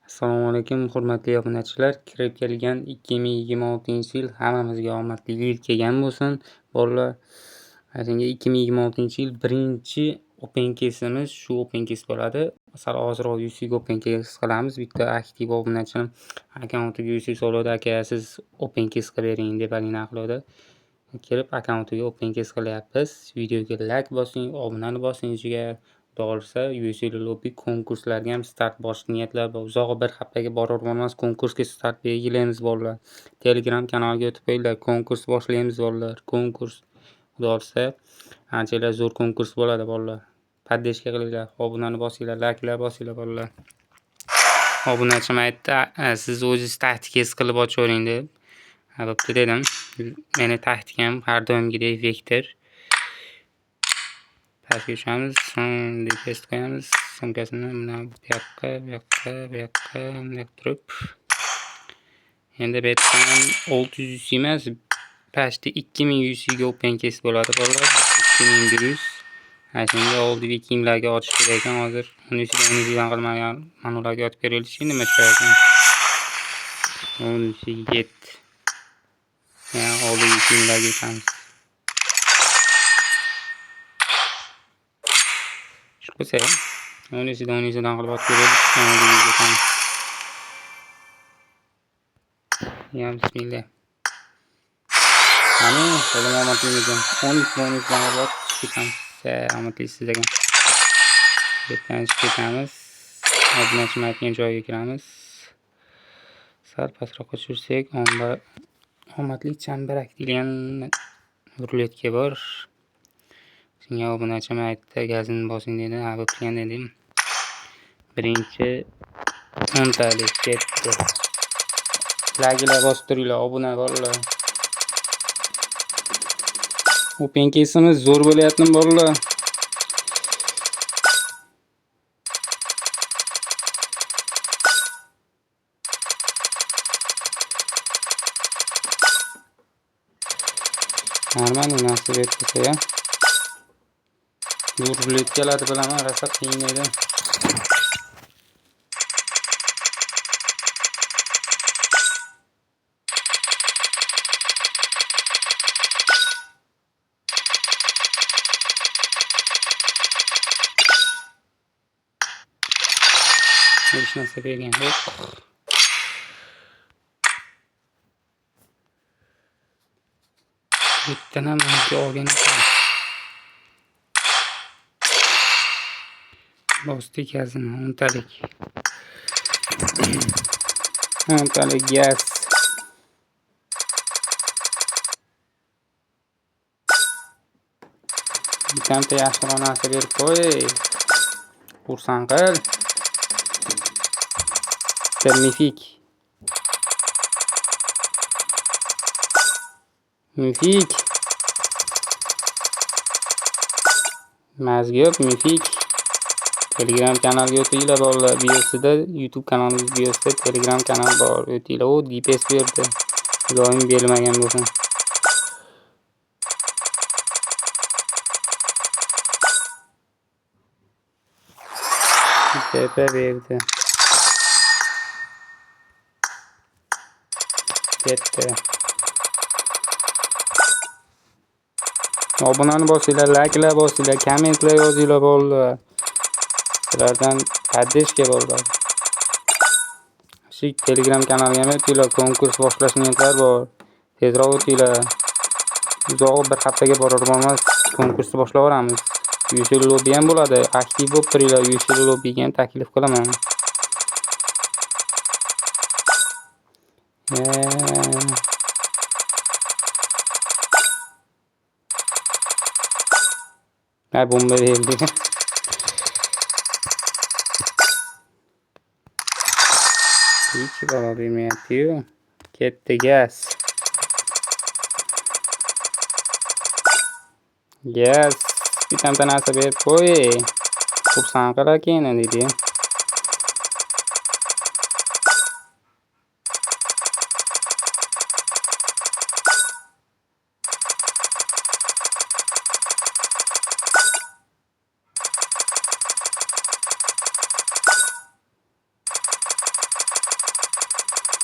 Assalomu alaykum, hurmatli obunachilar. Kirib kelgan 2026-yil hammamizga omadli yil kelgan bo'lsin. Bolalar, aytingga 2026-yil birinchi open case'imiz shu open case bo'ladi. Sal ozroq UC ga open case qilamiz. Bitta aktiv obunachim akkauntiga UC soladi, aka siz open case qilib bering deb alina qiladi. Kirib akkauntiga open case qilyapmiz. Videoga like bosing, obunani bosing jigar. To'g'risi UC lobby konkurslarga ham start boshlash niyatlar bor. Uzoq bir haftaga bormas konkursga start belgilaymiz bolalar. Telegram kanaliga o'tib qo'yinglar. Konkurs boshlaymiz bolalar. Konkurs xudosi anchalar zo'r konkurs bo'ladi bolalar. Paddeshka qilinglar, obunani bosinglar, like'lar bosinglar bolalar. Obunachim aytdi, siz o'zingiz taktikasiz qilib ochavering deb. Bo'pti dedim. Meni taktikam har doimgidek vektor. Pastga tushamiz, so'ng depest qo'yamiz, sumkasini mana bu yoqqa bunday turib. Endi bu yerdan 600 UC emas, pastda 2000 UC ga open case bo'ladi bolalar. 2100. Shunga oldiga kiyimlarga ochish kerak ekan hozir. Uni ichidan qilmagan manularga yotib berilishi nima chiqar ekan. Uni get. Ya oldiga kiyimlarga o'tamiz. Bo'lsa, uni ichidan qilib olib beramiz. Ya bismillah. Mana salomatligimizdan 12 qilib chiqamiz. Salomatlisiz ekan. Yerdan chiqamiz. Obunachim aytgan joyga kiramiz. Sal pastroqqa tushirsak, omadli chambarak degan ruletka bor. Shunga obunachim aytdi, gazini bosing dedi. Ha, bo'pgan dedim. Birinchi 10 talik ketdi. Like'lar bosib turinglar, obuna bo'linglar. Open case'imiz zo'r bo'layapti bolalar. Normalniy nasib etsa ya. Zo'r ruletkalar bilaman, rosa qiyin edi. Hech narsa bergan yo'q. Bitta ham olgan ekan. Bosdi gazini 10 talik. 10 talik gaz. Bitta yaxshiroq narsa berib qo'y. Xursand qil. Mifik. Mazg'yob mifik. Telegram kanaliga o'tinglar bolalar. Biosida YouTube kanalingiz biosida Telegram kanal bor. O'tinglar. O DPS berdi. Doim bermagan bo'lsin. DP berdi. Ketdi. Obunani bosinglar, like'lar bosinglar, kommentlar yozinglar bolalar. Sizlardan paddeshka bolalar. Shu Telegram kanaliga ham o'tinglar, konkurs boshlash niyatlar bor. Tezroq o'tinglar. Uzoq bir haftaga bormas konkursni boshlab olamiz. UC lobby ham bo'ladi. Aktiv bo'lib turinglar. UC lobbyga ham taklif qilaman. Bomba verildi. Hiç bana vermeyapti-yu. Ketdi gaz. Bitta narsa berib qo'y. Xursand qil akani dedi.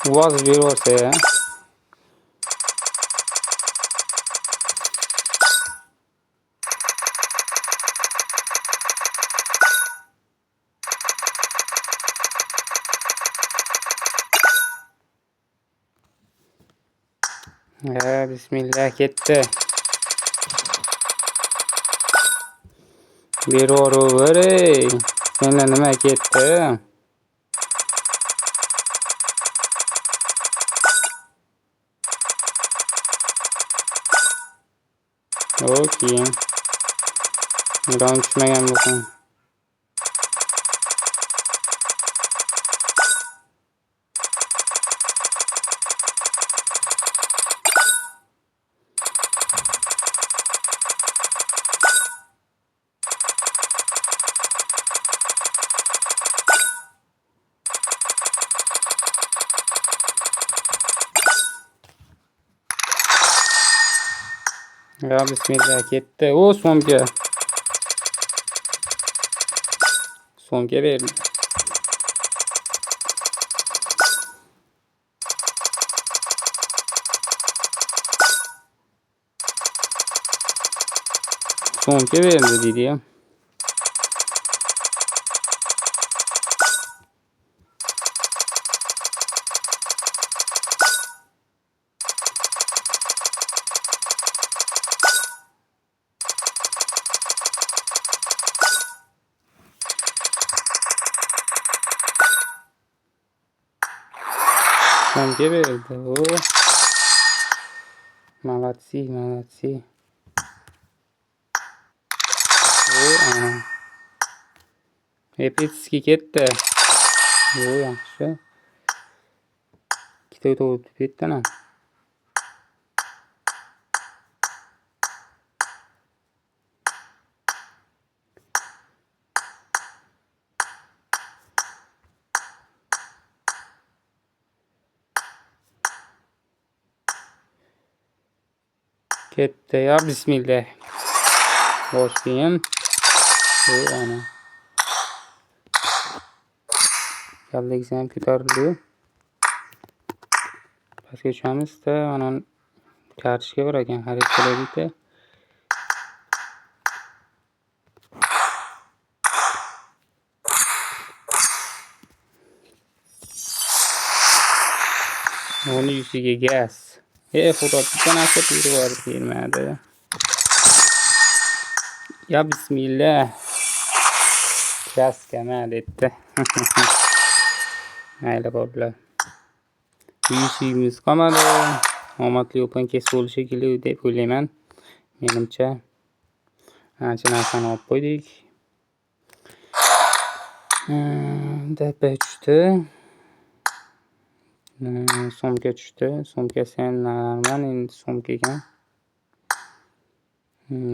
Voz beraversa. Bismillah ketdi. Beraver ey. Senda nima ketdi? Keyin ilon tushmagan bo'lsin. Bismillah ketdi. So'mga. So'mga berdi. So'mga berdi deydi-ya. So'mga berdi. Молодцы. Epitskiy ketdi. Yaxshi. Ikkita o'tib ketdi-na. Ketdi. Bismillah. Boshlayim. Ana. Kallagisi ham ko'tarildi. Pastga tushamiz-da, ana kartishga bor ekan, xarid qilaylik-da. Onun yuziga gaz. Xudo bitta narsa bermadi. Bismillah. Gazga debdi. Mayli bolalar. Yuzimiz qolmadi. Omadli open kes bo'lishi kerak deb o'ylayman. Menimcha. Ancha narsani olib qo'ydik. Dapa tushdi. So'mga tushdi. So'mkasi ham normal, endi so'mkaga.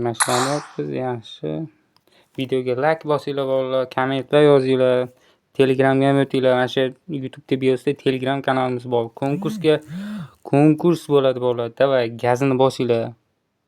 Mashg'ulot biz yaxshi. Videoga like bosinglar bolalar, kommentlar yozinglar. Telegramga ham o'tinglar. Mana shu YouTube'da biosida Telegram kanalimiz bor. Konkurs bo'ladi bolalar. Davay, gazini bosinglar.